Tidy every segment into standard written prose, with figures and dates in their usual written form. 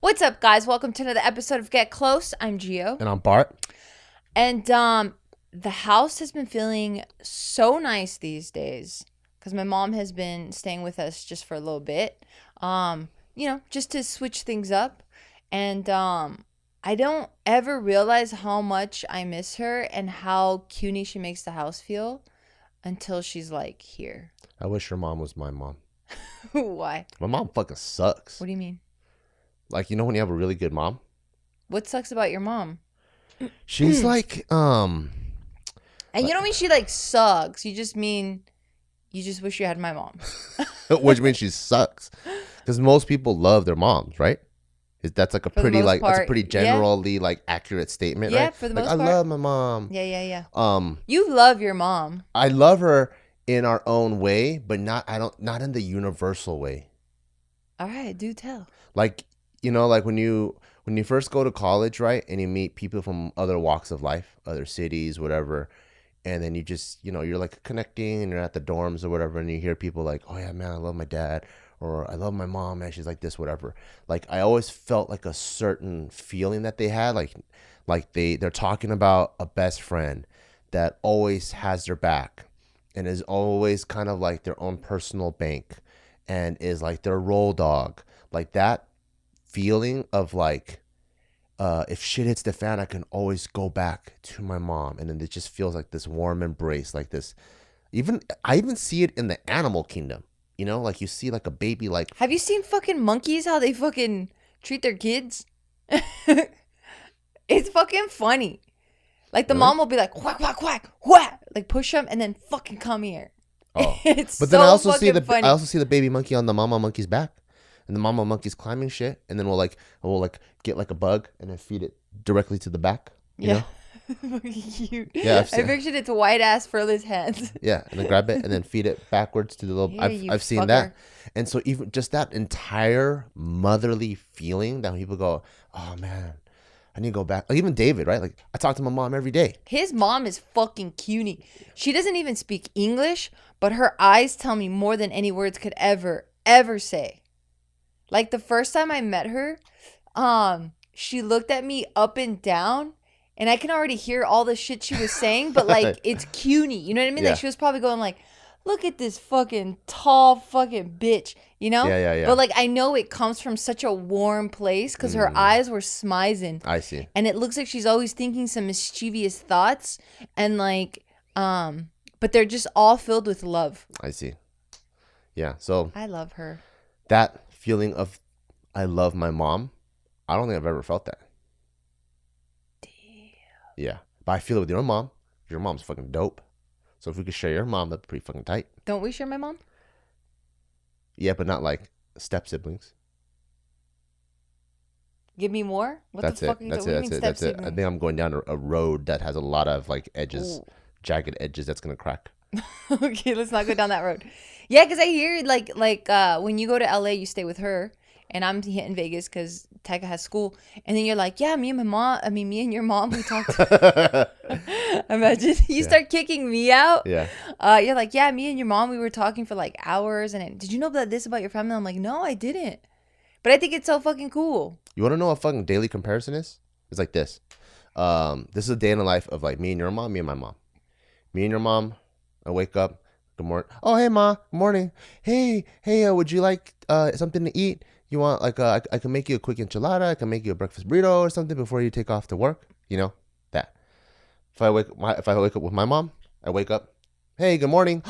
What's up, guys? Welcome to another episode of Get Close. I'm Gio. And I'm Bart. And the house has been feeling so nice these days because my mom has been staying with us just for a little bit, just to switch things up. And I don't ever realize how much I miss her and how cutie she makes the house feel until she's like here. I wish your mom was my mom. Why? My mom fucking sucks. What do you mean? Like, you know when you have a really good mom? What sucks about your mom? She's like, And you don't mean she like sucks. You just mean you just wish you had my mom. which means she sucks. Because most people love their moms, right? That's like a For the pretty, most like, that's a part, pretty generally, like, accurate statement, Yeah, right? for the Like, most I part. love my mom. Yeah. Um, You love your mom. I love her in our own way, but not in the universal way. All right, do tell. Like, you know, like when you first go to college, right, and you meet people from other walks of life, other cities, whatever, and then you just, you know, you're like connecting and you're at the dorms or whatever, and you hear people like, oh yeah, man, I love my dad, or I love my mom, man, she's like this, whatever. Like, I always felt like a certain feeling that they had, like they're talking about a best friend that always has their back and is always kind of like their own personal bank and is like their roll dog, like that feeling of like, if shit hits the fan, I can always go back to my mom, and then it just feels like this warm embrace, like this. I even see it in the animal kingdom. You know, like you see like a baby, like Have you seen fucking monkeys, how they fucking treat their kids? It's fucking funny. Like the Really? mom will be like, whack, whack, whack, whack. Like push them and then fucking come here. oh. It's But then so I also see fucking funny. I also see the baby monkey on the mama monkey's back, and the mama monkey's climbing shit, and then we'll get like a bug and then feed it directly to the back. You know? Fucking cute. Yeah, I pictured its white ass furless hands. Yeah, and then grab it and then feed it backwards to the little. Here, you I've seen fucker. that, and so even just that entire motherly feeling that when people go, oh man, I need to go back. Like even David, right? Like I talk to my mom every day. His mom is fucking cutie. She doesn't even speak English, but her eyes tell me more than any words could ever say. Like the first time I met her, she looked at me up and down, and I can already hear all the shit she was saying, but like it's cutie. You know what I mean? Yeah. Like she was probably going like, look at this fucking tall fucking bitch, you know? Yeah. But like I know it comes from such a warm place because her eyes were smizing. I see. And it looks like she's always thinking some mischievous thoughts, and like but they're just all filled with love. I see. Yeah. So I love her. that feeling of I love my mom, I don't think I've ever felt that. Damn. Yeah, but I feel it with your mom. Your mom's fucking dope. So if we could share your mom, that'd be pretty fucking tight. Don't we share my mom? Yeah, but not like step siblings. Give me more? What That's the it. fuck are you That's talking? it. What do you mean That's it. step I siblings? think I'm going down a road that has a lot of like edges, Ooh. jagged edges. That's gonna crack. Okay, let's not go down that road. Yeah, because I hear like when you go to LA, you stay with her, and I'm in Vegas because Tyga has school, and then you're like, yeah, me and your mom, we talked. Imagine you start kicking me out. Yeah. You're like, yeah, me and your mom, we were talking for like hours, and did you know about this about your family? I'm like, no, I didn't. But I think it's so fucking cool. You want to know what fucking daily comparison is? It's like this. This is a day in the life of like me and your mom, me and my mom. Me and your mom, I wake up. Good morning. Oh, hey, Ma. Good morning. Hey, would you like something to eat? You want like I can make you a quick enchilada. I can make you a breakfast burrito or something before you take off to work. You know that. If I wake up with my mom, I wake up. Hey, good morning.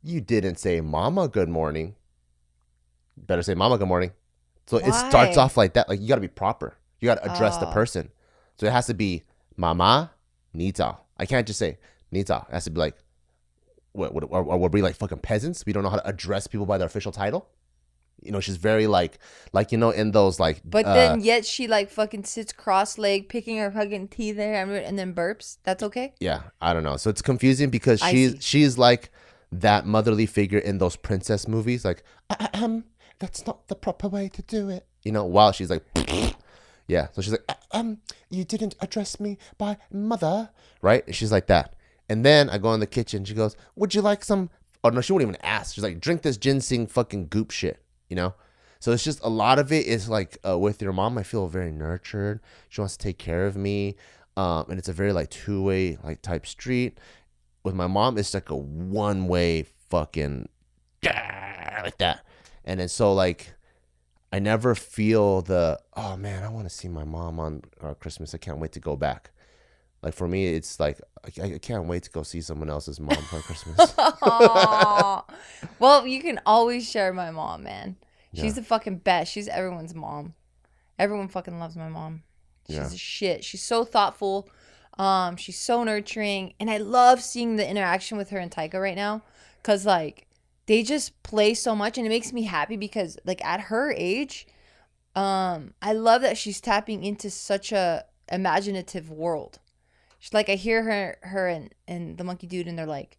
You didn't say Mama good morning. Better say Mama good morning. So it starts Why? off like that. Like you got to be proper. You got to address the Oh. person. So it has to be Mama Nita. I can't just say Nita. It has to be like, what or we're we like fucking peasants? We don't know how to address people by their official title. You know, she's very like you know, in those like. But then yet she like fucking sits cross-legged, picking her fucking teeth there, and then burps. That's okay? Yeah, I don't know. So it's confusing because I see. she's like that motherly figure in those princess movies. Like, that's not the proper way to do it. You know, while she's like, yeah. So she's like, you didn't address me by mother, right? And she's like that. And then I go in the kitchen. She goes, would you like some? Oh no, she won't even ask. She's like, drink this ginseng fucking goop shit. You know. So it's just a lot of it is like with your mom, I feel very nurtured. She wants to take care of me. And it's a very like two-way like type street. With my mom, it's like a one-way fucking like that. And then so like I never feel the, oh man, I want to see my mom on Christmas. I can't wait to go back. Like for me, it's like I can't wait to go see someone else's mom for Christmas. Well, you can always share my mom, man. She's Yeah. the fucking best. She's everyone's mom. Everyone fucking loves my mom. She's Yeah. a shit. She's so thoughtful. She's so nurturing, and I love seeing the interaction with her and Taika right now, cause like they just play so much, and it makes me happy because like at her age, I love that she's tapping into such a imaginative world. She's like I hear her and the monkey dude, and they're like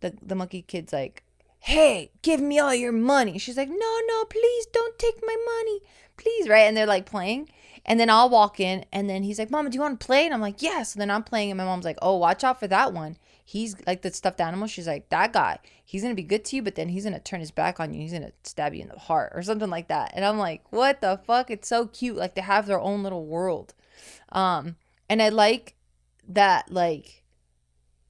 the monkey kid's like, hey, give me all your money. She's like, no, please don't take my money, please, right? And they're like playing, and then I'll walk in, and then he's like, Mama, do you want to play? And I'm like, yes. And then I'm playing, and my mom's like, oh, watch out for that one. He's like the stuffed animal. She's like, that guy, he's gonna be good to you, but then he's gonna turn his back on you. He's gonna stab you in the heart or something like that. And I'm like, what the fuck? It's so cute. Like they have their own little world. And I like that, like,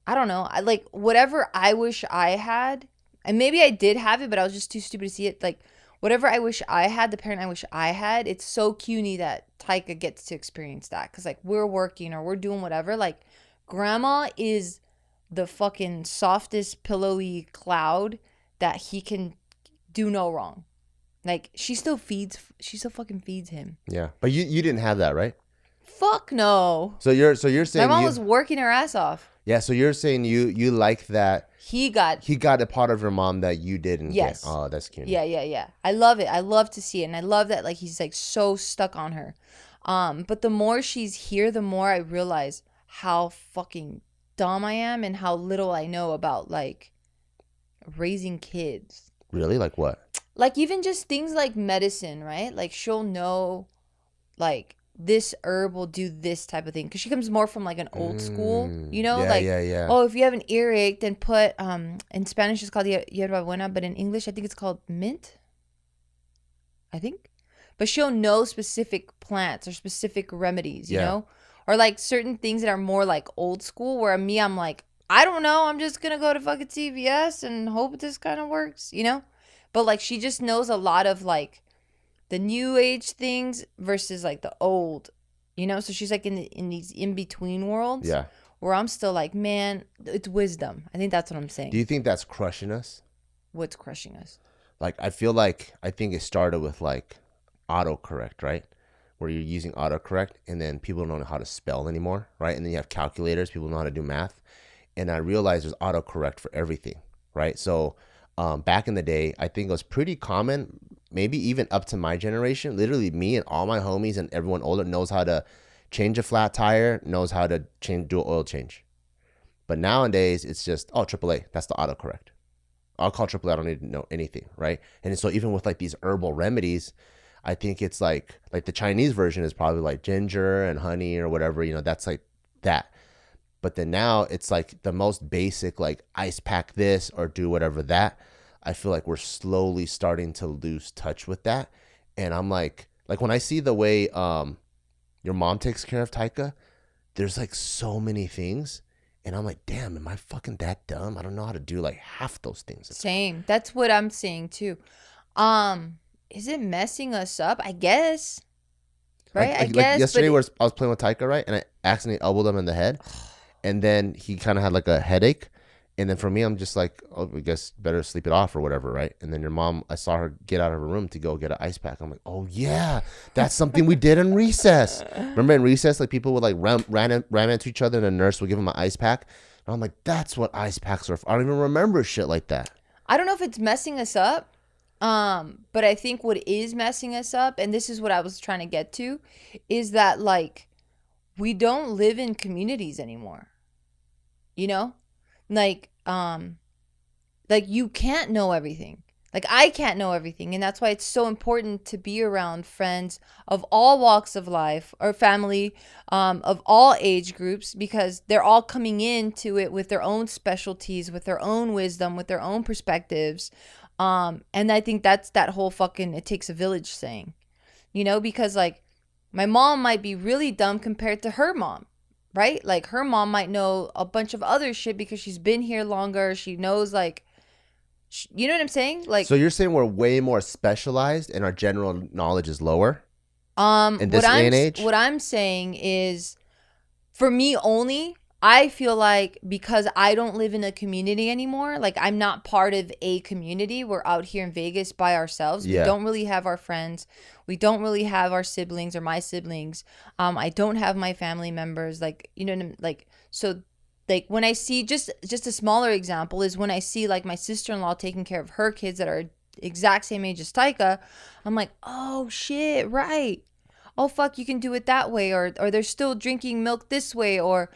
I don't know. I like whatever I wish I had, and maybe I did have it, but I was just too stupid to see it. Like whatever I wish I had, the parent I wish I had, it's so cuny that Taika gets to experience that. Cause like we're working or we're doing whatever. Like grandma is the fucking softest pillowy cloud that he can do no wrong. Like she still fucking feeds him. Yeah. But you didn't have that, right? Fuck no. So you're My saying mom was working her ass off. yeah. So you're saying you like that He got a part of your mom that you didn't Yes. get. Oh, that's cute. Yeah. I love it. I love to see it. And I love that like he's like so stuck on her. But the more she's here, the more I realize how fucking dumb I am and how little I know about like raising kids. Really? Like what? Like even just things like medicine, right? Like she'll know like this herb will do this type of thing because she comes more from like an old school, you know, Yeah, like yeah. oh, if you have an earache, then put in Spanish it's called hierba buena, but in English I think it's called mint, I think. But she'll know specific plants or specific remedies, you Yeah. know, or like certain things that are more like old school. Where me, I'm like, I don't know, I'm just gonna go to fucking CVS and hope this kind of works, you know. But like she just knows a lot of like the new age things versus like the old, you know. So she's like in these in between worlds. Yeah. Where I'm still like, man, it's wisdom. I think that's what I'm saying. Do you think that's crushing us? What's crushing us? Like I think it started with like autocorrect, right? Where you're using autocorrect and then people don't know how to spell anymore, right? And then you have calculators, people know how to do math. And I realized there's autocorrect for everything, right? So back in the day, I think it was pretty common, maybe even up to my generation. Literally me and all my homies and everyone older knows how to change a flat tire, knows how to do an oil change. But nowadays, it's just, oh, AAA, that's the autocorrect. I'll call AAA, I don't need to know anything, right? And so even with like these herbal remedies, I think it's like the Chinese version is probably like ginger and honey or whatever, you know, that's like that. But then now it's like the most basic, like ice pack this or do whatever that. I feel like we're slowly starting to lose touch with that. And I'm like when I see the way your mom takes care of Taika, there's like so many things. And I'm like, damn, am I fucking that dumb? I don't know how to do like half those things. Same. That's what I'm saying too. Is it messing us up? I guess. Right? I guess. Like yesterday, I was playing with Taika, right? And I accidentally elbowed him in the head. And then he kind of had like a headache. And then for me, I'm just like, oh, I guess better sleep it off or whatever, right? And then your mom, I saw her get out of her room to go get an ice pack. I'm like, oh yeah, that's something we did in recess. Remember in recess, like people would like ran into each other and a nurse would give them an ice pack. And I'm like, that's what ice packs are for. I don't even remember shit like that. I don't know if it's messing us up. But I think what is messing us up, and this is what I was trying to get to, is that like we don't live in communities anymore. You know? Like you can't know everything. Like I can't know everything, and that's why it's so important to be around friends of all walks of life or family of all age groups, because they're all coming into it with their own specialties, with their own wisdom, with their own perspectives. And I think that's that whole fucking it takes a village saying, you know, because like my mom might be really dumb compared to her mom, right? Like her mom might know a bunch of other shit because she's been here longer. She knows like, you know what I'm saying? Like, So you're saying we're way more specialized and our general knowledge is lower in this day and age? what I'm saying is, for me only, I feel like because I don't live in a community anymore, like I'm not part of a community. We're out here in Vegas by ourselves. Yeah. We don't really have our friends. We don't really have our siblings or my siblings. I don't have my family members. Like, you know what I'm like, so like when I see just a smaller example is when I see like my sister-in-law taking care of her kids that are exact same age as Taika, I'm like, oh shit, right. Oh fuck, you can do it that way, or they're still drinking milk this way, or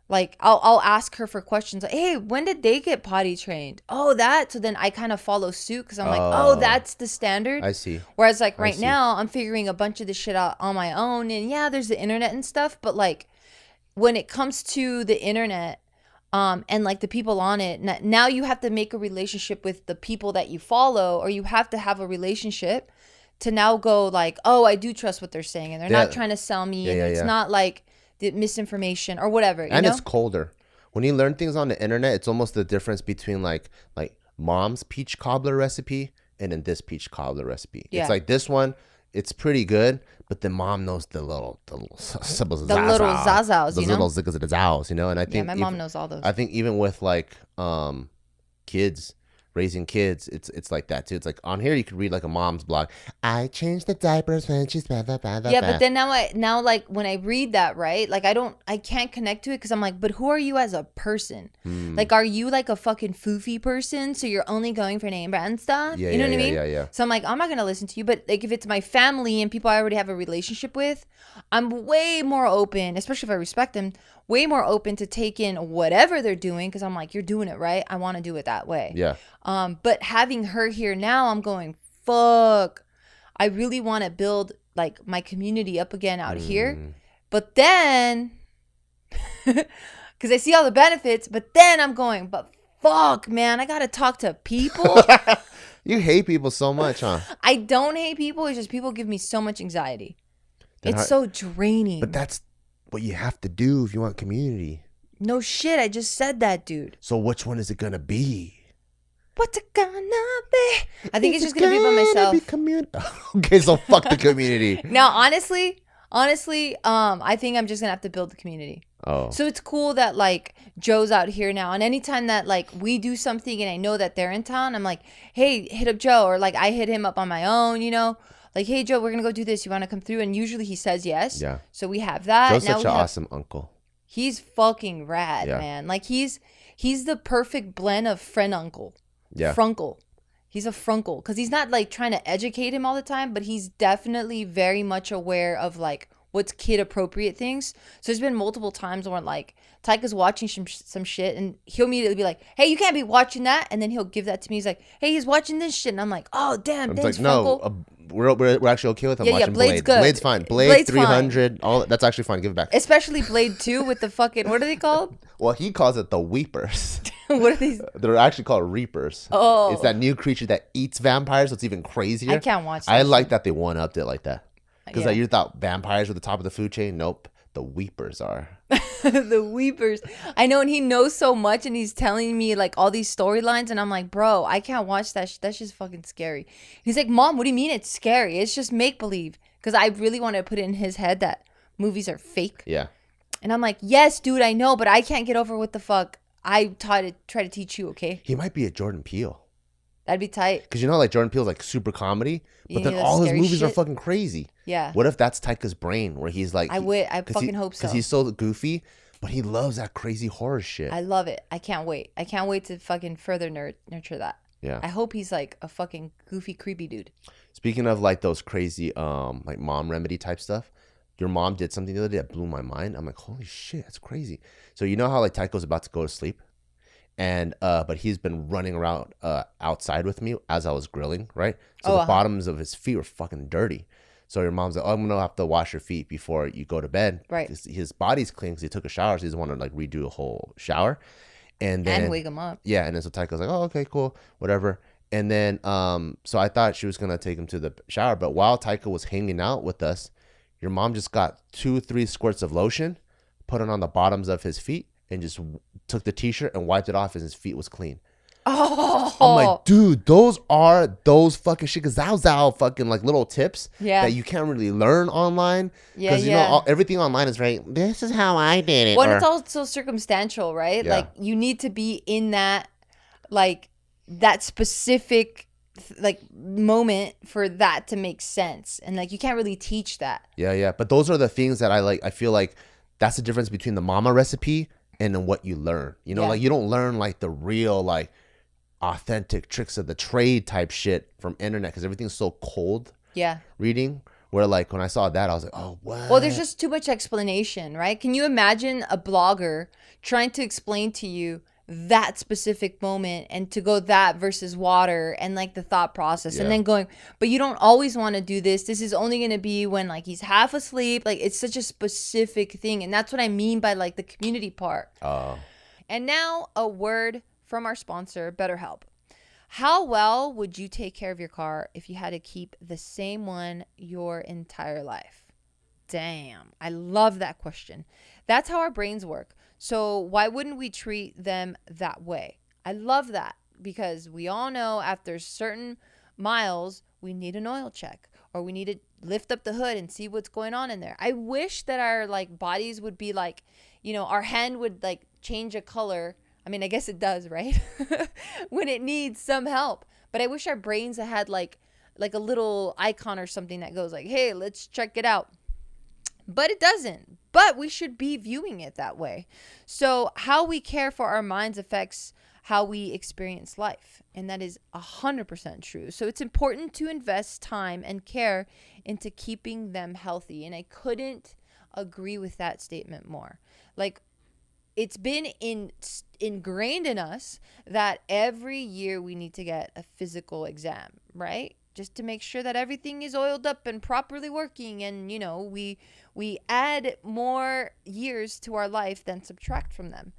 like I'll ask her for questions like, hey, when did they get potty trained? Oh, that. So then I kind of follow suit because I'm like, oh, that's the standard. I see. Whereas like right now I'm figuring a bunch of this shit out on my own, and yeah, there's the internet and stuff, but like when it comes to the internet, and like the people on it, now you have to make a relationship with the people that you follow, or you have to have a relationship to now go like, oh, I do trust what they're saying, and they're not trying to sell me, and it's not like the misinformation or whatever. And it's colder. When you learn things on the internet, it's almost the difference between like mom's peach cobbler recipe and then this peach cobbler recipe. Yeah. It's like this one, it's pretty good, but then mom knows the little zazzaos, you know? Little zazzaos, you know? And I think my mom knows all those. I think even with like kids, raising kids, it's like that too. It's like on here you could read like a mom's blog. I changed the diapers when she's blah, blah, blah, blah, yeah, but then now like when I read that, right, like I can't connect to it because I'm like, but who are you as a person? Like, are you like a fucking foofy person, so you're only going for name brand stuff? You know what I mean? Yeah. So I'm like, I'm not gonna listen to you. But like if it's my family and people I already have a relationship with, I'm way more open, especially if I respect them, way more open to take in whatever they're doing, because I'm like, you're doing it right, I want to do it that way. Yeah. But having her here now, I'm going, fuck, I really want to build like my community up again out here. But then because I see all the benefits, but then I'm going, but fuck, man, I gotta talk to people. You hate people so much, huh? I don't hate people, it's just people give me so much anxiety. It's so draining. But that's what you have to do if you want community. No shit, I just said that, dude. So which one is it gonna be? What's it gonna be? I think it's just gonna be by myself. Okay, so fuck the community. Now, honestly, I think I'm just gonna have to build the community. Oh. So it's cool that like Joe's out here now, and anytime that like we do something and I know that they're in town, I'm like, hey, hit up Joe, or like I hit him up on my own, you know, like, hey Joe, we're gonna go do this. You want to come through? And usually he says yes. Yeah. So we have that. Joe's such an awesome uncle. He's fucking rad, man. Like he's the perfect blend of friend uncle. Yeah. Frunkle. He's a frunkle because he's not like trying to educate him all the time, but he's definitely very much aware of like what's kid appropriate things. So there's been multiple times where like Taika's watching some shit and he'll immediately be like, hey, you can't be watching that. And then he'll give that to me. He's like, hey, he's watching this shit. And I'm like, oh, damn. Thanks, like, no, we're actually okay with him watching Blade's Blade. good. Blade's fine. Blade 300. All that's actually fine. Give it back. Especially Blade 2 with the fucking, what are they called? Well, he calls it the Weepers. What are these? They're actually called Reapers. Oh. It's that new creature that eats vampires, so it's even crazier. I can't watch that. I like that they one-upped it like that. Because like, you thought vampires were the top of the food chain. Nope. The Weepers are. The Weepers. I know, and he knows so much, and he's telling me like all these storylines, and I'm like, bro, I can't watch that. That's just fucking scary. He's like, Mom, what do you mean it's scary? It's just make-believe. Because I really want to put it in his head that movies are fake. Yeah. And I'm like, yes, dude, I know, but I can't get over what the fuck I try to teach you, okay? He might be a Jordan Peele. That'd be tight. Because you know, like Jordan Peele's like super comedy, but then all his movies are fucking crazy. Yeah. What if that's Taika's brain, where he's like, I fucking hope so. Because he's so goofy, but he loves that crazy horror shit. I love it. I can't wait. I can't wait to fucking further nurture that. Yeah. I hope he's like a fucking goofy, creepy dude. Speaking of like those crazy, like mom remedy type stuff, your mom did something the other day that blew my mind. I'm like, holy shit, that's crazy. So you know how like Taika's about to go to sleep? And but he's been running around outside with me as I was grilling, right? So the bottoms of his feet were fucking dirty. So your mom's like, oh, I'm gonna have to wash your feet before you go to bed, right? His body's clean because he took a shower, so he doesn't want to like redo a whole shower, and then wake him up. Yeah, and then so Taika's like, oh, okay, cool, whatever. And then, so I thought she was going to take him to the shower. But while Taika was hanging out with us, your mom just got 2-3 squirts of lotion, put it on the bottoms of his feet, and just took the t-shirt and wiped it off, and his feet was clean. Oh, I'm like, dude, those fucking shit, zao fucking like little tips that you can't really learn online. Because, you know, everything online is right. This is how I did it. Well, it's also circumstantial, right? Yeah. Like, you need to be in that, like, that specific, like, moment for that to make sense. And, like, you can't really teach that. Yeah. But those are the things that I feel like that's the difference between the mama recipe and then what you learn. You know, like, you don't learn, like, the real, like, authentic tricks of the trade type shit from internet, because everything's so cold reading, where like when I saw that I was like, oh, what? Well, there's just too much explanation, right? Can you imagine a blogger trying to explain to you that specific moment and to go that versus water and like the thought process and then going, but you don't always want to do this is only going to be when like he's half asleep. Like, it's such a specific thing, and that's what I mean by like the community part. And now a word from our sponsor, BetterHelp. How well would you take care of your car if you had to keep the same one your entire life? Damn, I love that question. That's how our brains work. So why wouldn't we treat them that way? I love that, because we all know after certain miles, we need an oil check, or we need to lift up the hood and see what's going on in there. I wish that our like bodies would be like, you know, our hand would like change a color. I mean, I guess it does, right? When it needs some help. But I wish our brains had like a little icon or something that goes like, hey, let's check it out. But it doesn't. But we should be viewing it that way. So how we care for our minds affects how we experience life. And that is 100% true. So it's important to invest time and care into keeping them healthy. And I couldn't agree with that statement more. Like, it's been ingrained in us that every year we need to get a physical exam, right? Just to make sure that everything is oiled up and properly working. And, you know, we add more years to our life than subtract from them.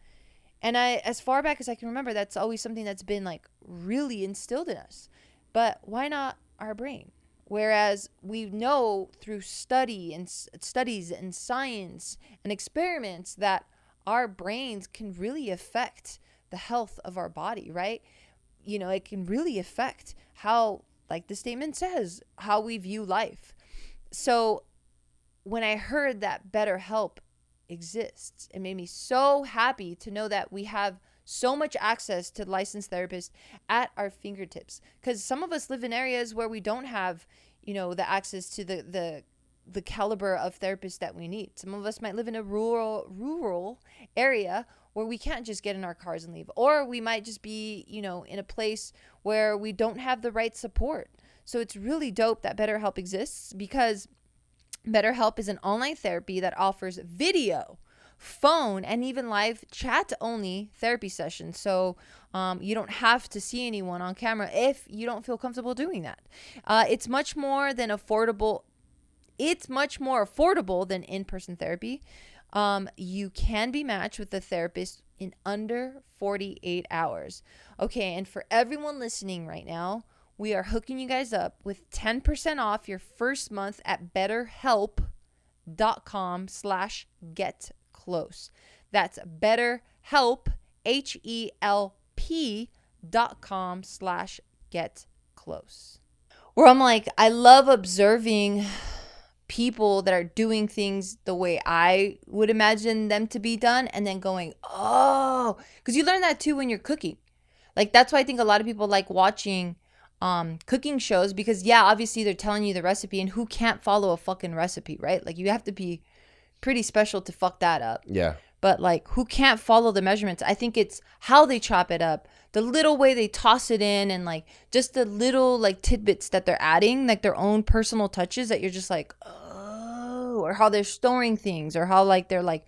And as far back as I can remember, that's always something that's been like really instilled in us. But why not our brain? Whereas we know through studies and science and experiments that our brains can really affect the health of our body, right? You know, it can really affect how, like the statement says, how we view life. So when I heard that BetterHelp exists, it made me so happy to know that we have so much access to licensed therapists at our fingertips. Because some of us live in areas where we don't have, you know, the access to the caliber of therapists that we need. Some of us might live in a rural area where we can't just get in our cars and leave. Or we might just be, you know, in a place where we don't have the right support. So it's really dope that BetterHelp exists, because BetterHelp is an online therapy that offers video, phone, and even live chat-only therapy sessions. So you don't have to see anyone on camera if you don't feel comfortable doing that. It's much more affordable than in-person therapy. You can be matched with a therapist in under 48 hours. Okay, and for everyone listening right now, we are hooking you guys up with 10% off your first month at betterhelp.com/getclose. That's BetterHelp, HELP.com/getclose. Where I'm like, I love observing people that are doing things the way I would imagine them to be done, and then going, oh, because you learn that too when you're cooking. Like, that's why I think a lot of people like watching cooking shows, because obviously they're telling you the recipe, and who can't follow a fucking recipe, right? Like, you have to be pretty special to fuck that up. Yeah. But like, who can't follow the measurements? I think it's how they chop it up, the little way they toss it in, and like just the little like tidbits that they're adding, like their own personal touches that you're just like, oh, or how they're storing things, or how like they're like,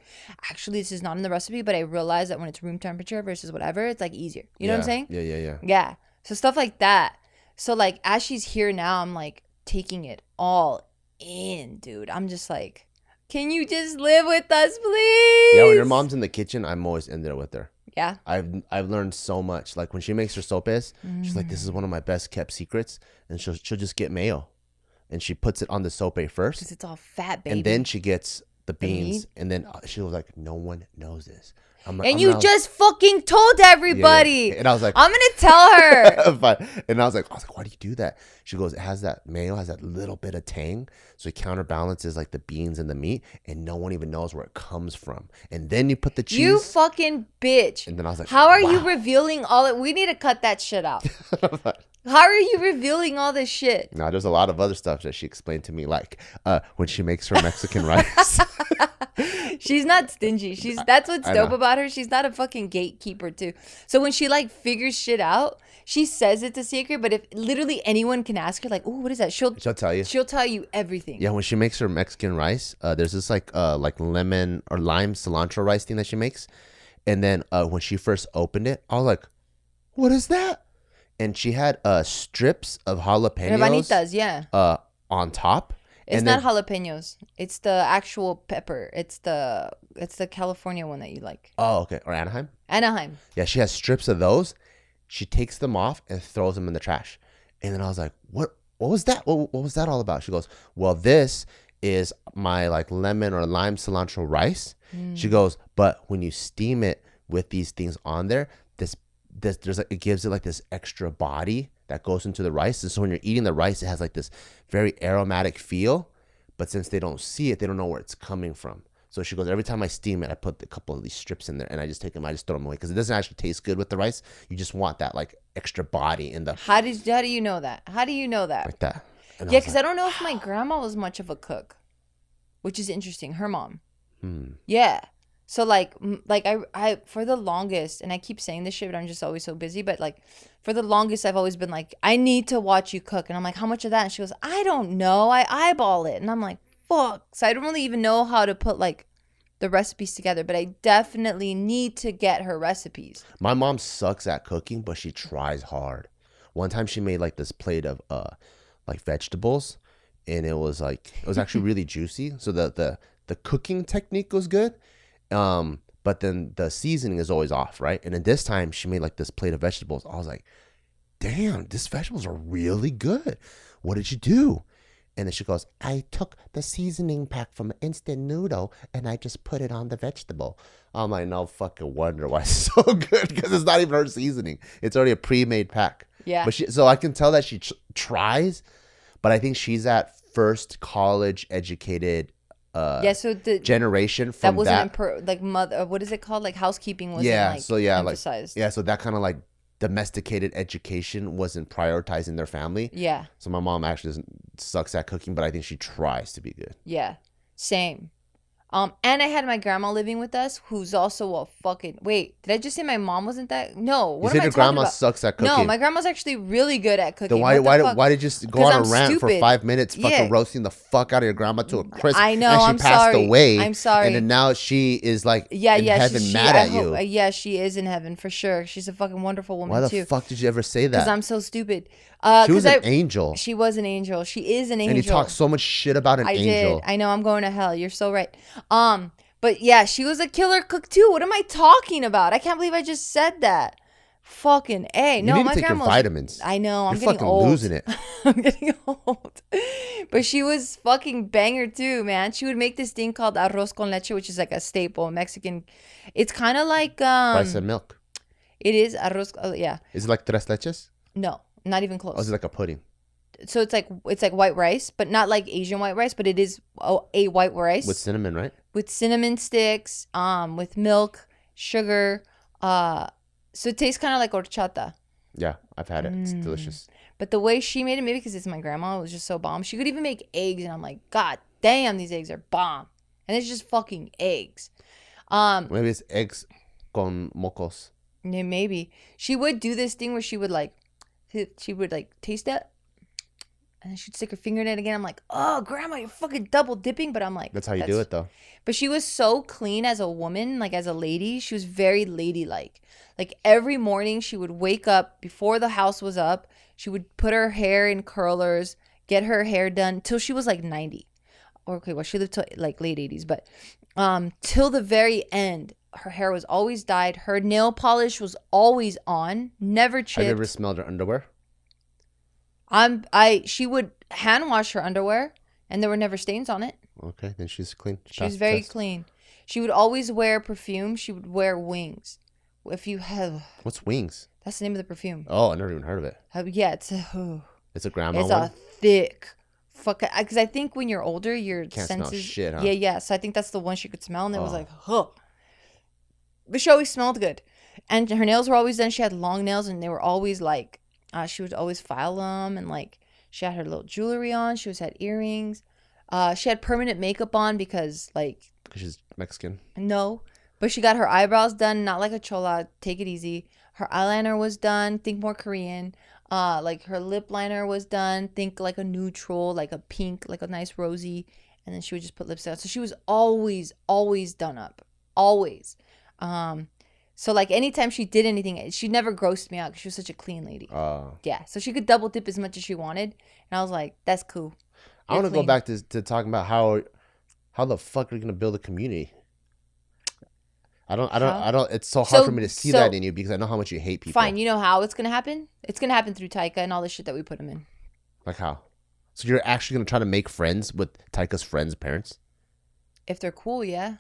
actually this is not in the recipe, but I realize that when it's room temperature versus whatever, it's like easier. You know what I'm saying? Yeah. So stuff like that. So like, as she's here now, I'm like taking it all in, dude. I'm just like, can you just live with us, please? Yeah, when your mom's in the kitchen, I'm always in there with her. Yeah. I've learned so much. Like when she makes her sopes, she's like, this is one of my best kept secrets. And she'll just get mayo, and she puts it on the sope first, Because it's all fat, baby. and then she gets the beans, meat? and then she was like, no one knows this. And you just fucking told everybody. Yeah. And I was like, I'm gonna tell her. And I was like, why do you do that? She goes, it has that mayo, has that little bit of tang, so it counterbalances like the beans and the meat, and no one even knows where it comes from. And then you put the cheese. You fucking bitch. And then I was like, how are wow. you revealing all it? We need to cut that shit out. How are you revealing all this shit? Now, there's a lot of other stuff that she explained to me, like when she makes her Mexican rice. She's not stingy. That's what's dope about her. She's not a fucking gatekeeper too. So when she like figures shit out, she says it's a secret. But if literally anyone can ask her, like, "Oh, what is that?" She'll tell you. She'll tell you everything. Yeah, when she makes her Mexican rice, there's this like lemon or lime cilantro rice thing that she makes, and then when she first opened it, I was like, "What is that?" And she had strips of jalapenos. Rebanitas, yeah. On top. It's not jalapenos. It's the actual pepper. It's the California one that you like. Oh, okay. Or Anaheim? Anaheim. Yeah, she has strips of those. She takes them off and throws them in the trash. And then I was like, what was that? What was that all about? She goes, well, this is my like lemon or lime cilantro rice. She goes, but when you steam it with these things on there, there's like, it gives it like this extra body that goes into the rice. And so when you're eating the rice, it has like this very aromatic feel. But since they don't see it, they don't know where it's coming from. So she goes, every time I steam it, I put a couple of these strips in there, and I just take them, I just throw them away because it doesn't actually taste good with the rice. You just want that like extra body in the. How do you know that? How do you know that? Like that. And Yeah, because I don't know if my grandma was much of a cook, which is interesting. Her mom. Yeah. So like I for the longest, and I keep saying this shit, but I'm just always so busy. But like for the longest, I've always been like, I need to watch you cook, and I'm like, how much of that? And she goes, I don't know. I eyeball it, and I'm like, fuck. So I don't really even know how to put like the recipes together, but I definitely need to get her recipes. My mom sucks at cooking, but she tries hard. One time she made like this plate of like vegetables, and it was actually really juicy. So the cooking technique was good. But then the seasoning is always off, right? And then this time she made like this plate of vegetables. I was like, damn, these vegetables are really good. What did you do? And then she goes, I took the seasoning pack from instant noodle and I just put it on the vegetable. I'm like, no fucking wonder why it's so good, because it's not even her seasoning. It's already a pre-made pack. Yeah. But so I can tell that she tries, but I think she's at first college educated so the generation from that wasn't like mother. What is it called? Like housekeeping wasn't emphasized. So that kind of like domesticated education wasn't prioritizing their family. Yeah. So my mom actually sucks at cooking, but I think she tries to be good. Yeah. Same. And I had my grandma living with us, who's also a fucking. Wait, did I just say my mom wasn't that? No. What you am I said your talking grandma about? sucks at cooking. No, my grandma's actually really good at cooking. Then why did you just go on a rant for 5 minutes, fucking roasting the fuck out of your grandma to a crisp? I know. And she passed away. I'm sorry. And then now she is like in heaven she, mad at you. Yeah, she is in heaven for sure. She's a fucking wonderful woman too. Why the fuck did you ever say that? Because I'm so stupid. She was an angel. She was an angel. She is an angel. And you talk so much shit about an angel. I know. I'm going to hell. You're so right. But yeah, she was a killer cook too. What am I talking about? I can't believe I just said that. Fucking A. No, you need my to take your vitamins. I know. I'm You're getting fucking old. losing it. I'm getting old. But she was fucking banger too, man. She would make this thing called arroz con leche, which is like a staple Mexican. It's kind of like rice and milk. It is arroz. Yeah. Is it like tres leches? No, not even close. Or is it like a pudding? So it's like white rice, but not like Asian white rice, but it is a white rice with cinnamon, right? With cinnamon sticks, with milk, sugar. So it tastes kind of like horchata. Yeah, I've had it. It's delicious. But the way she made it, maybe because it's my grandma, it was just so bomb. She could even make eggs, and I'm like, God damn, these eggs are bomb. And it's just fucking eggs. Maybe it's eggs con mocos. Yeah, maybe. She would do this thing where she would taste it. And then she'd stick her finger in it again. I'm like, oh, grandma, you're fucking double dipping. But I'm like, that's how you do it, though. But she was so clean as a woman, like as a lady. She was very ladylike. Like every morning she would wake up before the house was up. She would put her hair in curlers, get her hair done till she was like 90. Okay, well, she lived till like late 80s. But till the very end, Her hair was always dyed. Her nail polish was always on, never chipped. Have you ever smelled her underwear? She would hand wash her underwear, and there were never stains on it. Okay, then she's clean. She was very clean. She would always wear perfume. She would wear wings. If you have... What's wings? That's the name of the perfume. Oh, I never even heard of it. Yeah, it's a grandma It's one? a thick... Because I think when you're older, your Can't senses... smell shit, huh? Yeah. So I think that's the one she could smell, and it was like, huh. But she always smelled good. And her nails were always done. She had long nails, and they were always like... she would always file them, and like she had her little jewelry on. She always had earrings. She had permanent makeup on because she's Mexican. No, but she got her eyebrows done, not like a chola. Take it easy. Her eyeliner was done. Think more Korean. Like her lip liner was done. Think like a neutral, like a pink, like a nice rosy. And then she would just put lipstick on. So she was always done up. Always. So like anytime she did anything, she never grossed me out because she was such a clean lady. Yeah. So she could double dip as much as she wanted. And I was like, that's cool. I want to go back to talking about how the fuck are you gonna build a community? I don't. It's so hard for me to see that in you because I know how much you hate people. Fine, you know how it's gonna happen? It's gonna happen through Taika and all the shit that we put him in. Like how? So you're actually gonna try to make friends with Taika's friends' parents? If they're cool, yeah.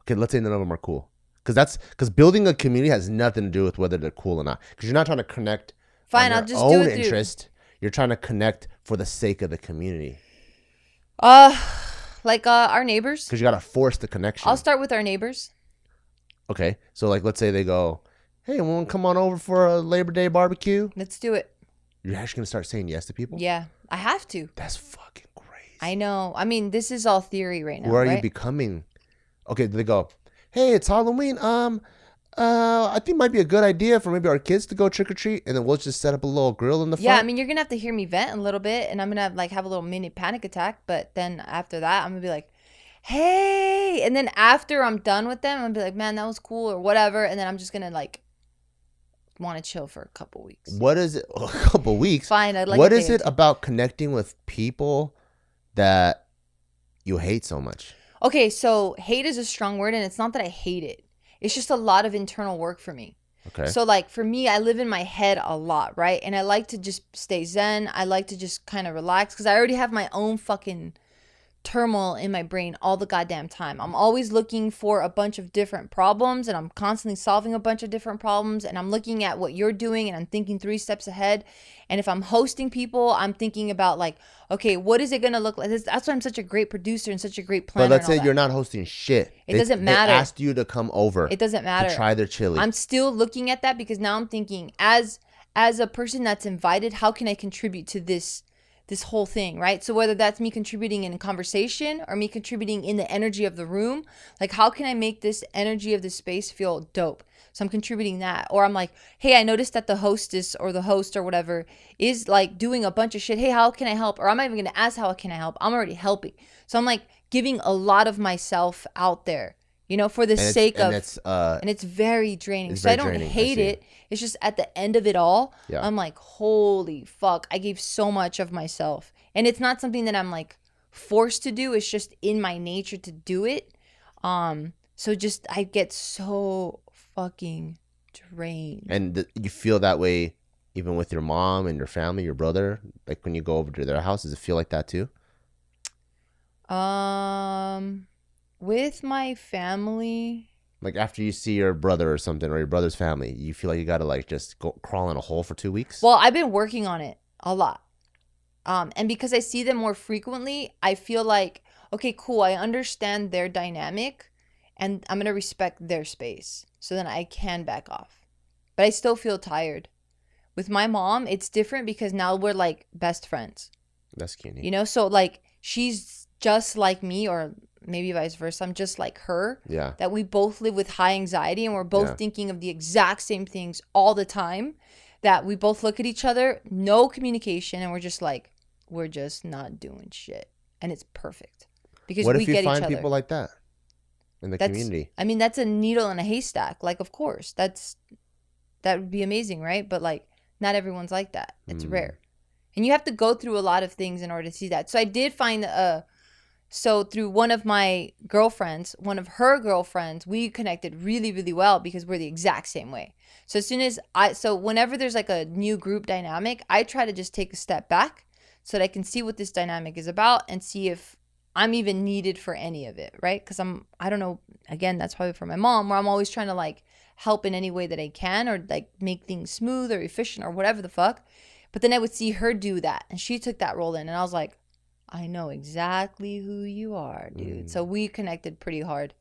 Okay, let's say none of them are cool. Because building a community has nothing to do with whether they're cool or not. Because you're not trying to connect. Fine, on I'll just your do own it interest. You're trying to connect for the sake of the community. Our neighbors. Because you gotta force the connection. I'll start with our neighbors. Okay, so like let's say they go, hey, want to come on over for a Labor Day barbecue? Let's do it. You're actually gonna start saying yes to people? Yeah, I have to. That's fucking crazy. I know. I mean, this is all theory right now. Where are you becoming? Okay, they go, hey, it's Halloween. I think it might be a good idea for maybe our kids to go trick or treat, and then we'll just set up a little grill in the front. Yeah, I mean, you're gonna have to hear me vent a little bit, and I'm gonna have a little mini panic attack. But then after that, I'm gonna be like, hey, and then after I'm done with them, I'm gonna be like, man, that was cool or whatever, and then I'm just gonna want to chill for a couple weeks. What is it? A couple weeks? Fine. What is it about connecting with people that you hate so much? Okay, so hate is a strong word, and it's not that I hate it. It's just a lot of internal work for me. Okay. So for me, I live in my head a lot, right? And I like to just stay zen. I like to just kind of relax because I already have my own fucking turmoil in my brain all the goddamn time. I'm always looking for a bunch of different problems, and I'm constantly solving a bunch of different problems, and I'm looking at what you're doing, and I'm thinking 3 steps ahead. And if I'm hosting people, I'm thinking about okay, what is it going to look like? That's why I'm such a great producer and such a great planner. But let's say you're not hosting shit. It doesn't matter. They asked you to come over. It doesn't matter. To try their chili. I'm still looking at that because now I'm thinking as a person that's invited, how can I contribute to this whole thing, right? So whether that's me contributing in a conversation or me contributing in the energy of the room, how can I make this energy of the space feel dope? So I'm contributing that. Or I'm like, hey, I noticed that the hostess or the host or whatever is doing a bunch of shit. Hey, how can I help? Or I'm not even going to ask how can I help. I'm already helping. So I'm giving a lot of myself out there, for the sake of, and it's very draining. So I don't hate it. It's just at the end of it all, yeah. I'm like, holy fuck, I gave so much of myself. And it's not something that I'm forced to do. It's just in my nature to do it. So just, I get so fucking drained. And you feel that way even with your mom and your family, your brother? When you go over to their house, does it feel like that too? With my family... after you see your brother or something, or your brother's family, you feel like you gotta just go crawl in a hole for 2 weeks? Well, I've been working on it a lot. And because I see them more frequently, I feel okay, cool, I understand their dynamic and I'm gonna respect their space. So then I can back off. But I still feel tired. With my mom, it's different because now we're best friends. That's cute. So she's just like me, or maybe vice versa. I'm just like her. Yeah. That we both live with high anxiety and we're both thinking of the exact same things all the time. That we both look at each other, no communication, and we're just not doing shit. And it's perfect. Because what we if you get find each other. people like that in the community? I mean, that's a needle in a haystack. Of course. That would be amazing, right? But not everyone's like that. It's rare. And you have to go through a lot of things in order to see that. So I did find So through one of her girlfriends, we connected really, really well because we're the exact same way. So whenever there's like a new group dynamic, I try to just take a step back so that I can see what this dynamic is about and see if I'm even needed for any of it, right? Because I don't know, again, that's probably for my mom, where I'm always trying to like help in any way that I can, or like make things smooth or efficient or whatever the fuck. But then I would see her do that, and she took that role in, and I was like, I know exactly who you are, dude. So we connected pretty hard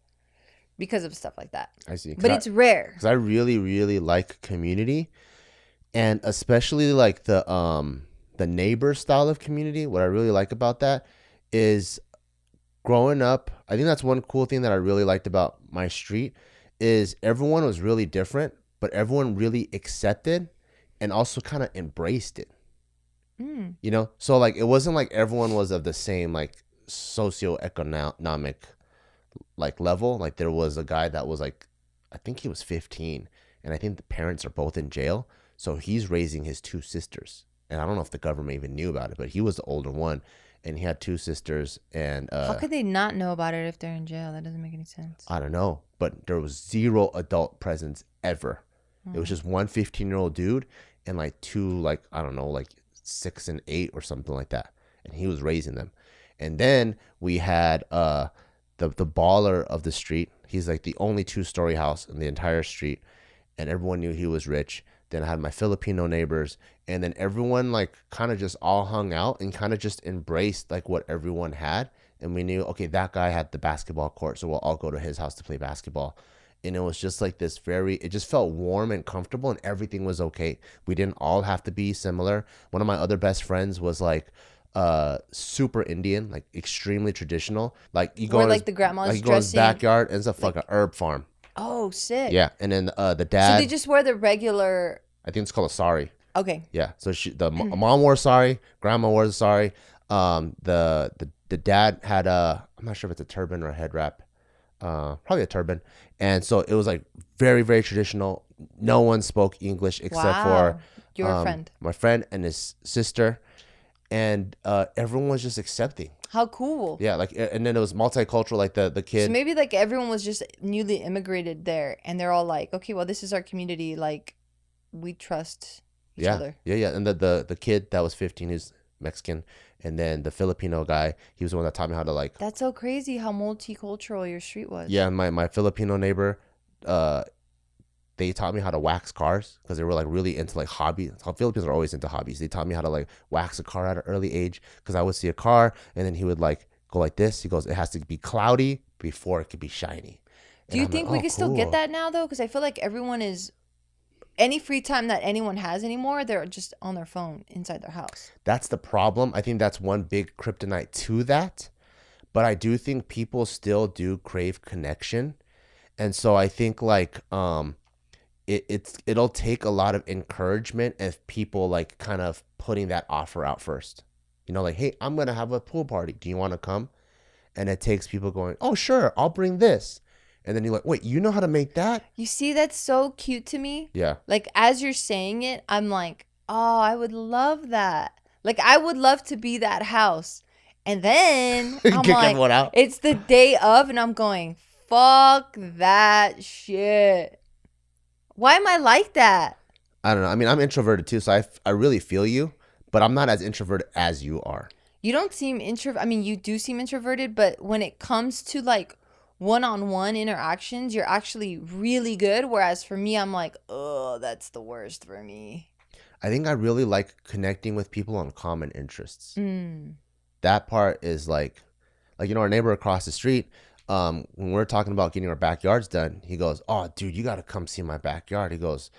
because of stuff like that. I see. But it's rare. Because I really, really like community, and especially like the neighbor style of community. What I really like about that is growing up. I think that's one cool thing that I really liked about my street is everyone was really different, but everyone really accepted and also kind of embraced it. You know, so like it wasn't like everyone was of the same like socioeconomic like level. Like there was a guy that was like, I think he was 15, and I think the parents are both in jail, so he's raising his two sisters, and I don't know if the government even knew about it, but he was the older one, and he had two sisters. And how could they not know about it if they're in jail? That doesn't make any sense. I don't know, but there was zero adult presence ever. It was just one 15-year-old dude and like two, like I don't know, like 6 and 8 or something like that, and he was raising them. And then we had the baller of the street. He's like the only 2-story house in the entire street, and everyone knew he was rich. Then I had my Filipino neighbors, and then everyone like kind of just all hung out and kind of just embraced like what everyone had. And we knew, okay, that guy had the basketball court, so we'll all go to his house to play basketball. And it was just like this it just felt warm and comfortable, and everything was okay. We didn't all have to be similar. One of my other best friends was like super Indian, like extremely traditional. Like you go Where in like the grandma's like you go in his dressing. backyard, and it's a fucking herb farm. Oh, sick. Yeah, and then the So dad, they just wear the regular. I think it's called a sari. Okay. Yeah, so mom wore a sari, grandma wore a sari. The dad had I'm not sure if it's a turban or a head wrap. Probably a turban. And so it was like very, very traditional. No one spoke English except for your friend, my friend and his sister, and everyone was just accepting. How cool. Yeah, like, and then it was multicultural. Like the kid. So maybe like everyone was just newly immigrated there, and they're all like, okay, well, this is our community. Like, we trust each other. Yeah. And the kid that was 15 is Mexican, and then the Filipino guy, he was the one that taught me how to like. That's so crazy how multicultural your street was. Yeah, my Filipino neighbor, they taught me how to wax cars because they were like really into like hobby. Filipinos are always into hobbies. They taught me how to like wax a car at an early age because I would see a car and then he would like go like this. He goes, it has to be cloudy before it could be shiny. Do you think we could still get that now though? Because I feel like everyone is. Any free time that anyone has anymore, they're just on their phone inside their house. That's the problem. I think that's one big kryptonite to that. But I do think people still do crave connection. And so I think like it'll take a lot of encouragement if people like kind of putting that offer out first. You know, like, hey, I'm going to have a pool party. Do you want to come? And it takes people going, oh, sure, I'll bring this. And then you're like, wait, you know how to make that? You see, that's so cute to me. Yeah. Like, as you're saying it, I'm like, oh, I would love that. Like, I would love to be that house. And then I'm kick like, everyone out. It's the day of, and I'm going, fuck that shit. Why am I like that? I don't know. I mean, I'm introverted too, so I really feel you, but I'm not as introverted as you are. You don't seem introverted. I mean, you do seem introverted, but when it comes to like one-on-one interactions, you're actually really good. Whereas for me, I'm like, oh, that's the worst for me. I think I really like connecting with people on common interests. That part is like, you know, our neighbor across the street, when we're talking about getting our backyards done, he goes, oh, dude, you got to come see my backyard. He goes,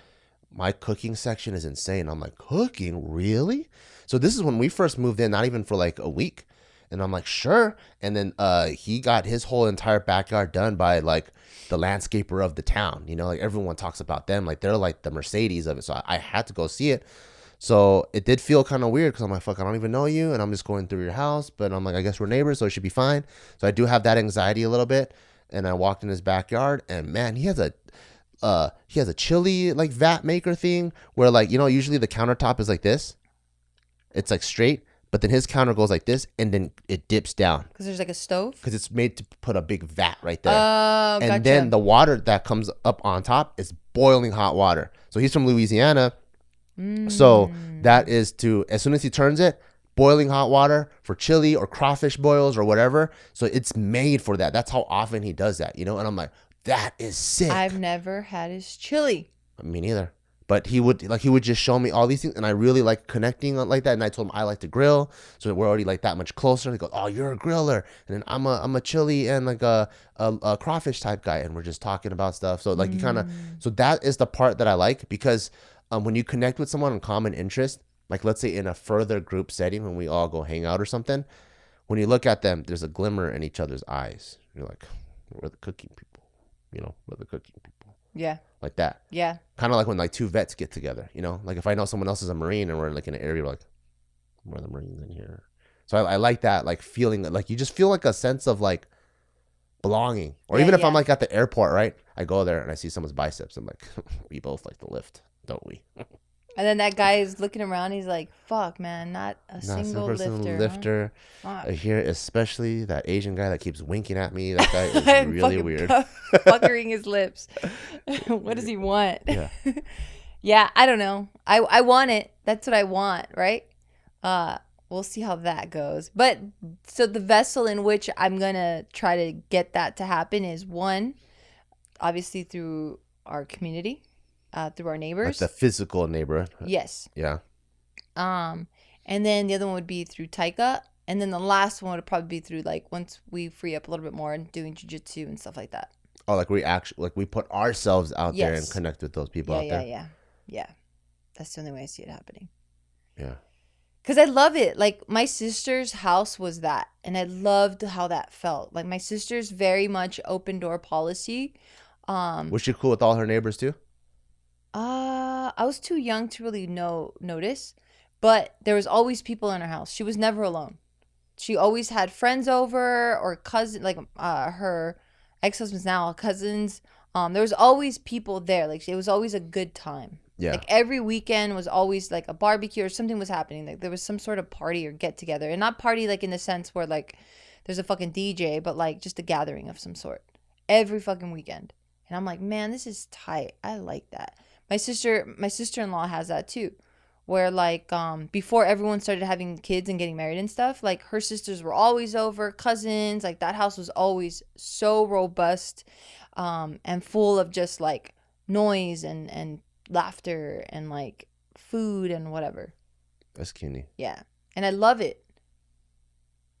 my cooking section is insane. I'm like, cooking? Really? So this is when we first moved in, not even for like a week. And I'm like, sure. And then he got his whole entire backyard done by like the landscaper of the town. You know, like everyone talks about them. Like they're like the Mercedes of it. So I had to go see it. So it did feel kind of weird because I'm like, fuck, I don't even know you. And I'm just going through your house. But I'm like, I guess we're neighbors, so it should be fine. So I do have that anxiety a little bit. And I walked in his backyard and man, he has a chili like vat maker thing where like, you know, usually the countertop is like this. It's like straight. but then his counter goes like this, and then it dips down Because there's like a stove. because it's made to put a big vat right there. Oh, And gotcha. then the water that comes up on top is boiling hot water. So he's from Louisiana. So that is to, as soon as he turns it, boiling hot water for chili or crawfish boils or whatever. So it's made for that. That's how often he does that, you know? And I'm like, that is sick. I've never had his chili. Me neither. But he would just show me all these things, and I really like connecting like that. And I told him I like to grill, so we're already like that much closer. And he goes, "Oh, you're a griller," and then I'm a chili and like a crawfish type guy, and we're just talking about stuff. So like you kind of, so that is the part that I like, because when you connect with someone on common interest, like let's say in a further group setting when we all go hang out or something, when you look at them, there's a glimmer in each other's eyes. You're like, we're the cooking people, you know, we're the cooking people. Yeah. Like that. Yeah. Kind of like when like two vets get together, you know, like if I know someone else is a Marine and we're like in an area, we're like, we're the Marines in here. So I like that, like feeling like you just feel like a sense of like belonging. Or even if I'm like at the airport, right? I go there and I see someone's biceps. I'm like, we both like to lift, don't we? And then that guy is looking around. He's like, fuck, man, not a single lifter. Huh? I hear especially that Asian guy that keeps winking at me. That guy is really weird. Puckering his lips. What does he want? Yeah. Yeah, I don't know. I want it. That's what I want, right? We'll see how that goes. But so the vessel in which I'm going to try to get that to happen is one, obviously through our community. Through our neighbors, like the physical neighborhood. Yes. Yeah. And then the other one would be through Taika, and then the last one would probably be through like once we free up a little bit more and doing jiu-jitsu and stuff like that. Oh, like we put ourselves out there and connect with those people out there. Yeah. That's the only way I see it happening. Yeah. Because I love it. Like my sister's house was that, and I loved how that felt. Like my sister's very much open door policy. Was she cool with all her neighbors too? I was too young to really notice, but there was always people in her house. She was never alone. She always had friends over or cousin, like her ex-husband's now cousins. There was always people there. Like it was always a good time. Yeah. Like every weekend was always like a barbecue or something was happening. Like there was some sort of party or get together, and not party like in the sense where like there's a fucking DJ, but like just a gathering of some sort every fucking weekend. And I'm like, man, this is tight. I like that. My sister-in-law has that too, where like before everyone started having kids and getting married and stuff, like her sisters were always over, cousins, like that house was always so robust and full of just like noise and laughter and like food and whatever. That's cutie. Yeah. And I love it.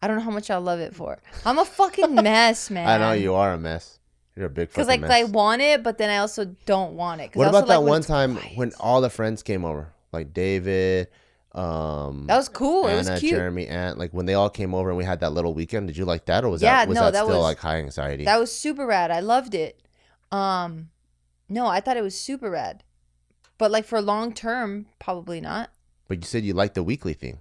I don't know how much I love it for. I'm a fucking mess, man. I know you are a mess. You're a big fucking mess. Because like I want it, but then I also don't want it. What about that one time when all the friends came over, like David? That was cool. Anna, it was cute. Jeremy, Aunt, like when they all came over and we had that little weekend. Did you like that, or was that still like high anxiety? That was super rad. I loved it. No, I thought it was super rad, but like for long term, probably not. But you said you liked the weekly thing.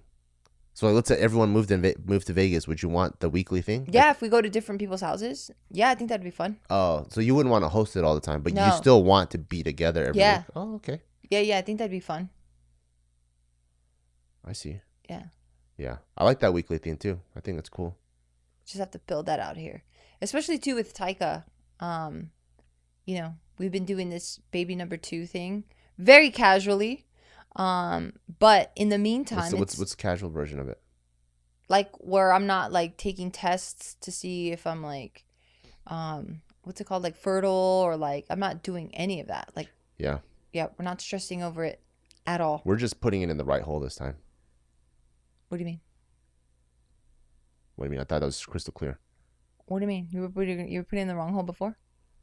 So like, let's say everyone moved to Vegas. Would you want the weekly thing? Yeah, if we go to different people's houses. Yeah, I think that'd be fun. Oh, so you wouldn't want to host it all the time, but you still want to be together every week? Oh, okay. Yeah, I think that'd be fun. I see. Yeah. Yeah, I like that weekly thing too. I think it's cool. Just have to build that out here, especially too with Taika. You know, we've been doing this baby number 2 thing very casually. But in the meantime, what's the casual version of it? Like where I'm not like taking tests to see if I'm like, what's it called? Like fertile, or like I'm not doing any of that. Like, yeah, we're not stressing over it at all. We're just putting it in the right hole this time. What do you mean? What do you mean? I thought that was crystal clear. What do you mean? You were putting it in the wrong hole before?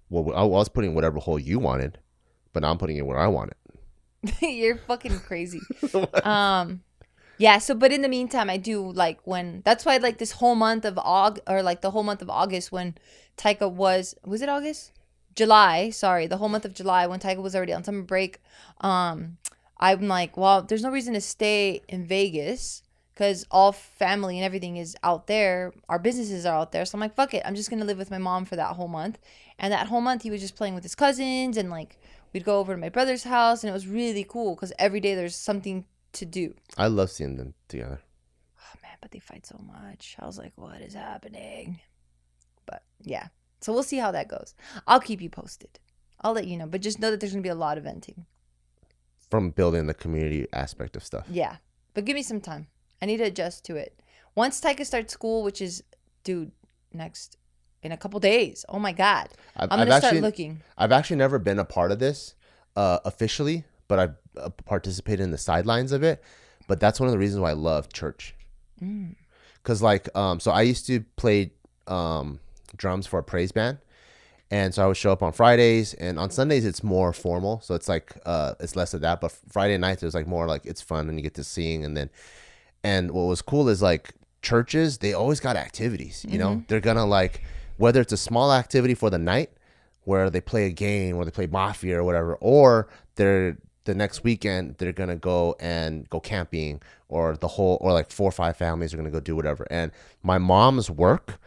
Well, I was putting whatever hole you wanted, but now I'm putting it where I want it. You're fucking crazy. Yeah, so but in the meantime I do like when that's why like this whole month of the whole month of August when Taika was it August? July, sorry, the whole month of July when Taika was already on summer break, I'm like, well, there's no reason to stay in Vegas because all family and everything is out there. Our businesses are out there. So I'm like, fuck it. I'm just going to live with my mom for that whole month. And that whole month he was just playing with his cousins and like we'd go over to my brother's house and it was really cool because every day there's something to do. I love seeing them together. Oh, man. but they fight so much. I was like, what is happening? But yeah, so we'll see how that goes. I'll keep you posted. I'll let you know, but just know that there's gonna be a lot of venting from building the community aspect of stuff. Yeah, but give me some time. I need to adjust to it. Once Taika starts school, which is, dude, next in a couple days. Oh my God, I'm gonna start looking. I've actually never been a part of this officially, but I've participated in the sidelines of it. But that's one of the reasons why I love church. Because so I used to play drums for a praise band. And so I would show up on Fridays, and on Sundays it's more formal. So it's like it's less of that. But Friday nights there's like more like it's fun and you get to sing. And what was cool is like churches, they always got activities. You know, they're gonna like, whether it's a small activity for the night where they play a game or they play Mafia or whatever, or the next weekend they're gonna go camping, or like 4 or 5 families are gonna go do whatever. And my mom's work,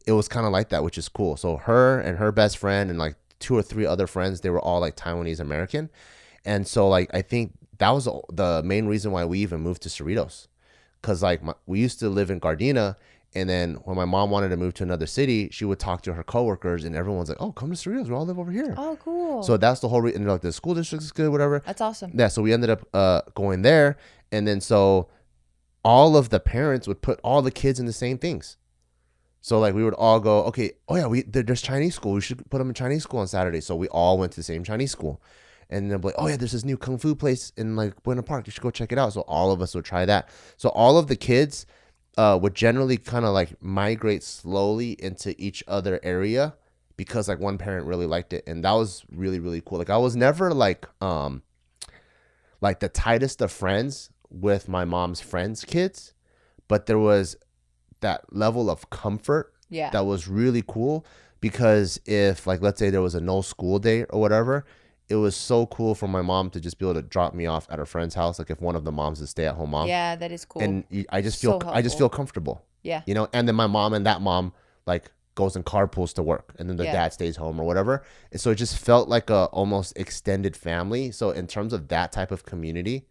it was kind of like that, which is cool. So her and her best friend and like 2 or 3 other friends, they were all like Taiwanese American. And so like, I think that was the main reason why we even moved to Cerritos. Cause like we used to live in Gardena. And then when my mom wanted to move to another city, she would talk to her coworkers and everyone's like, oh, come to Cerritos. We all live over here. Oh, cool. So that's the whole reason. And like, the school district is good, whatever. That's awesome. Yeah. So we ended up going there. And then so all of the parents would put all the kids in the same things. So like we would all go, okay, oh yeah, there's Chinese school. We should put them in Chinese school on Saturday. So we all went to the same Chinese school. And then like, oh yeah, there's this new Kung Fu place in like Buena Park. You should go check it out. So all of us would try that. So all of the kids would generally kind of like migrate slowly into each other area because like one parent really liked it. And that was really, really cool. Like I was never like the tightest of friends with my mom's friends' kids, but there was that level of comfort that was really cool, because if like, let's say there was a no school day or whatever, it was so cool for my mom to just be able to drop me off at her friend's house. Like if one of the moms is stay-at-home mom. Yeah, that is cool. And I just feel comfortable. Yeah. You know, and then my mom and that mom like goes in carpools to work, and then the dad stays home or whatever. And so it just felt like a almost extended family. So in terms of that type of community,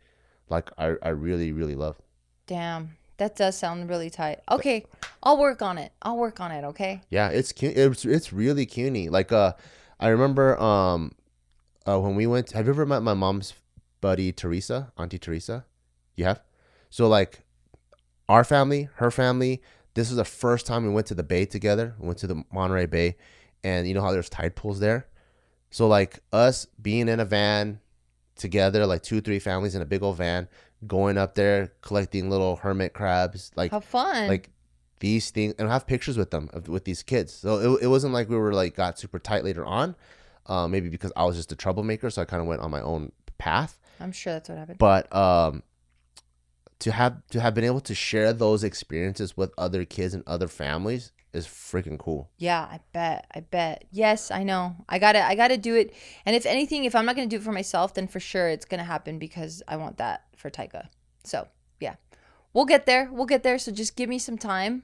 like I really, really love. Damn. That does sound really tight. Okay, I'll work on it. Okay. Yeah, it's cute. It's really CUNY. Like I remember when we went. Have you ever met my mom's buddy Teresa, Auntie Teresa? You have. So like our family, her family. This was the first time we went to the bay together. We went to the Monterey Bay, and you know how there's tide pools there. So like us being in a van together, like 2-3 families in a big old van, going up there collecting little hermit crabs, like how fun, like these things, and have pictures with them with these kids. So it wasn't like we were like got super tight later on, maybe because I was just a troublemaker, so I kind of went on my own path. I'm sure that's what happened. But to have been able to share those experiences with other kids and other families is freaking cool. Yeah, I bet. Yes, I know. I gotta do it. And if anything, if I'm not gonna do it for myself, then for sure it's gonna happen because I want that for Taika. So yeah, we'll get there. So just give me some time.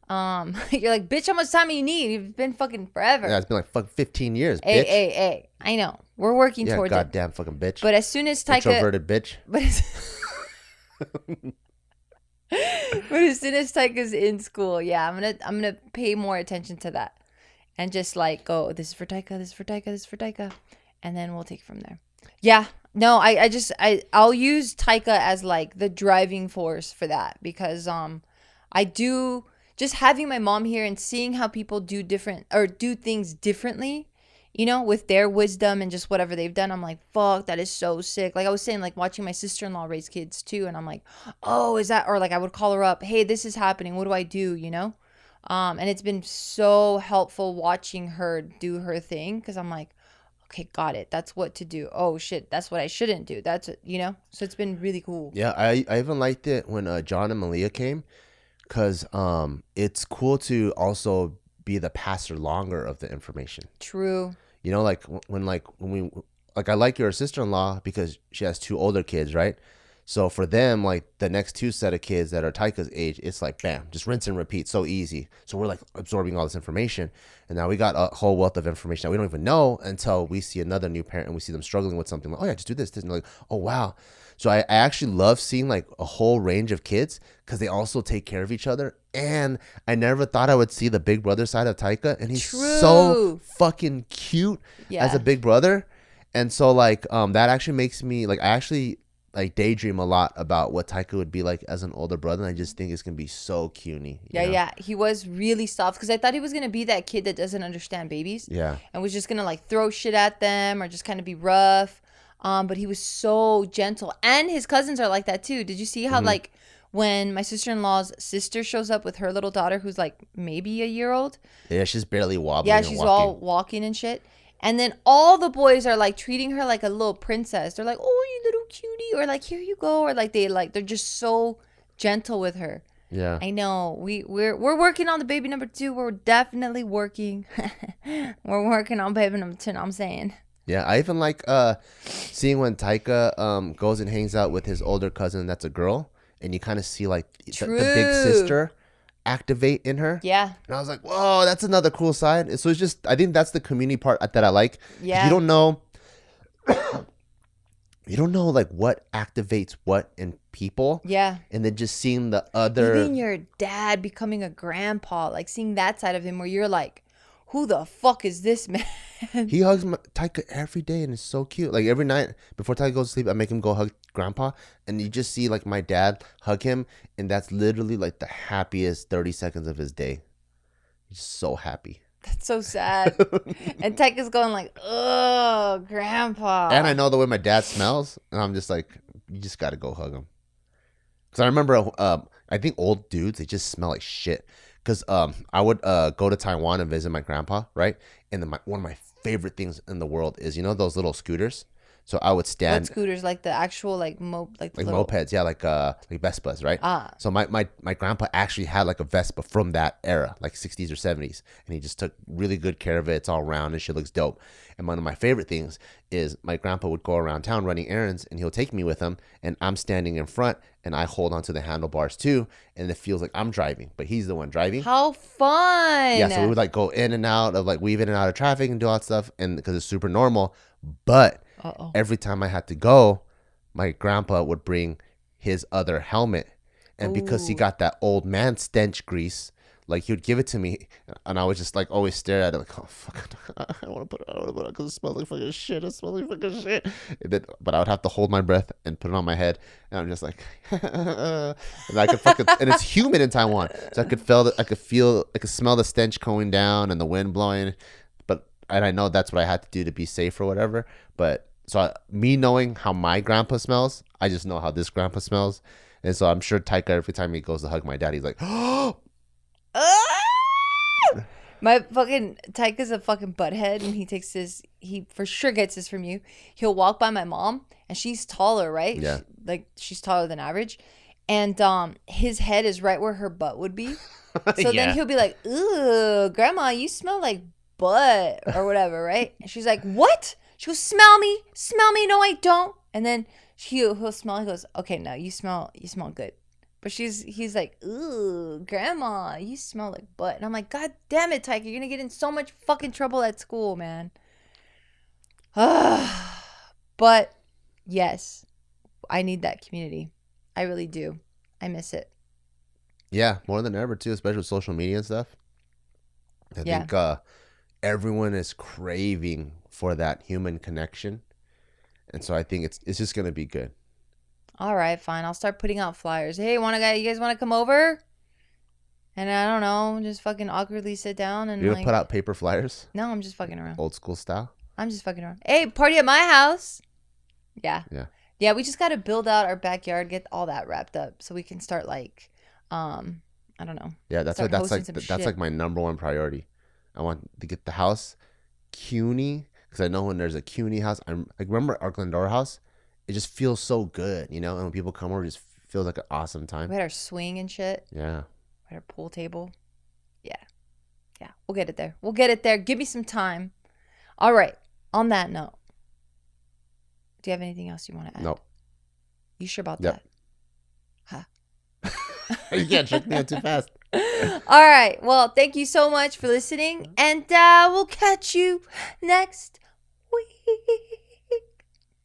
You're like, bitch, how much time do you need? You've been fucking forever. Yeah, it's been like fucking 15 years, bitch. Hey. I know. We're working towards it. Goddamn fucking bitch. But as soon as Taika... Introverted bitch. But as soon as Taika's in school, yeah, I'm gonna pay more attention to that, and just like go, this is for Taika, and then we'll take it from there. Yeah, no, I'll use Taika as like the driving force for that, because I do, just having my mom here and seeing how people do things differently, you know, with their wisdom and just whatever they've done. I'm like, fuck, that is so sick. Like I was saying, like watching my sister-in-law raise kids too. And I'm like, oh, is that, or like I would call her up, hey, this is happening. What do I do? You know? And it's been so helpful watching her do her thing. Cause I'm like, okay, got it. That's what to do. Oh shit. That's what I shouldn't do. That's, you know? So it's been really cool. Yeah. I even liked it when John and Malia came, cause it's cool to also be the passer longer of the information. True. You know, like when we, like I like your sister-in-law because she has 2 older kids, right? So for them, like the next two set of kids that are Taika's age, it's like bam, just rinse and repeat, so easy. So we're like absorbing all this information, and now we got a whole wealth of information that we don't even know until we see another new parent and we see them struggling with something. Like, oh yeah, just do this, and like, oh wow. So I actually love seeing like a whole range of kids because they also take care of each other. And I never thought I would see the big brother side of Taika, and he's so fucking cute as a big brother. And so like that actually makes me like I actually like daydream a lot about what Taika would be like as an older brother. And I just think it's gonna be so cutie. Yeah. He was really soft because I thought he was gonna be that kid that doesn't understand babies. Yeah. And was just gonna like throw shit at them or just kind of be rough. But he was so gentle, and his cousins are like that too. Did you see how like when my sister-in-law's sister shows up with her little daughter who's like maybe a year old? Yeah, she's barely wobbling. Yeah, she's all walking and shit. And then all the boys are like treating her like a little princess. They're like, "Oh, you little cutie," or like, "Here you go," or like they're just so gentle with her. Yeah, I know. We're working on the baby number 2. We're definitely working. We're working on baby number 2. I'm saying. Yeah, I even like seeing when Taika goes and hangs out with his older cousin that's a girl, and you kind of see like the big sister activate in her. Yeah. And I was like, whoa, that's another cool side. So it's just, I think that's the community part that I like. Yeah. You don't know like what activates what in people. Yeah. And then just seeing the other. Even your dad becoming a grandpa, like seeing that side of him where you're like, who the fuck is this man? He hugs Taika every day, and it's so cute. Like every night before Taika goes to sleep, I make him go hug Grandpa, and you just see like my dad hug him, and that's literally like the happiest 30 seconds of his day. He's so happy. That's so sad. And Taika's going like, "Oh, Grandpa." And I know the way my dad smells, and I'm just like, you just got to go hug him. Because I remember, I think old dudes, they just smell like shit. Because I would go to Taiwan and visit my grandpa, right? And then one of my favorite things in the world is, you know, those little scooters. So I would stand. What scooters? Like the actual like mopeds, yeah, like Vespas, right? Ah. So my grandpa actually had like a Vespa from that era, like 60s or 70s, and he just took really good care of it. It's all round and shit looks dope. And one of my favorite things is my grandpa would go around town running errands, and he'll take me with him, and I'm standing in front, and I hold onto the handlebars too, and it feels like I'm driving, but he's the one driving. How fun! Yeah, so we would like go in and out of like weave in and out of traffic and do all that stuff, and because it's super normal, but. Every time I had to go, my grandpa would bring his other helmet. And because he got that old man stench grease, like he would give it to me. And I would just like always stare at it like, oh, fuck, I want to put it on because it smells like fucking shit. It smells like fucking shit. But I would have to hold my breath and put it on my head. And I'm just like, and I could fucking, and it's humid in Taiwan. So I could smell the stench going down and the wind blowing. And I know that's what I had to do to be safe or whatever. But so me knowing how my grandpa smells, I just know how this grandpa smells. And so I'm sure Taika, every time he goes to hug my dad, he's like, oh. My fucking Taika's a fucking butthead, and he for sure gets this from you. He'll walk by my mom, and she's taller, right? Yeah. She's taller than average. And his head is right where her butt would be. So then he'll be like, "Ooh, Grandma, you smell like butt," or whatever, right? And she's like, "What?" She goes, smell me. No, I don't." And then he'll smell. He goes, "Okay, no, you smell good." But he's like, "Ooh, Grandma, you smell like butt." And I'm like, "God damn it, Taika, you're gonna get in so much fucking trouble at school, man." But yes, I need that community. I really do. I miss it. Yeah, more than ever too, especially with social media and stuff. I think everyone is craving for that human connection, and so I think it's just gonna be good. All right, fine. I'll start putting out flyers. Hey, you guys want to come over? And I don't know, just fucking awkwardly sit down and You're gonna put out paper flyers? No, I'm just fucking around. Old school style? I'm just fucking around. Hey, party at my house. Yeah. Yeah. Yeah, we just got to build out our backyard, get all that wrapped up so we can start like, I don't know. Yeah, that's like my number one priority. I want to get the house CUNY, because I know when there's a CUNY house, I'm like, remember our Glendora house? It just feels so good, you know? And when people come over, it just feels like an awesome time. We had our swing and shit. Yeah. We had our pool table. Yeah. Yeah, we'll get it there. Give me some time. All right. On that note, do you have anything else you want to add? Nope. You sure about Yep. that? You can't trick me out too fast. All right. Well, thank you so much for listening, and we'll catch you next week.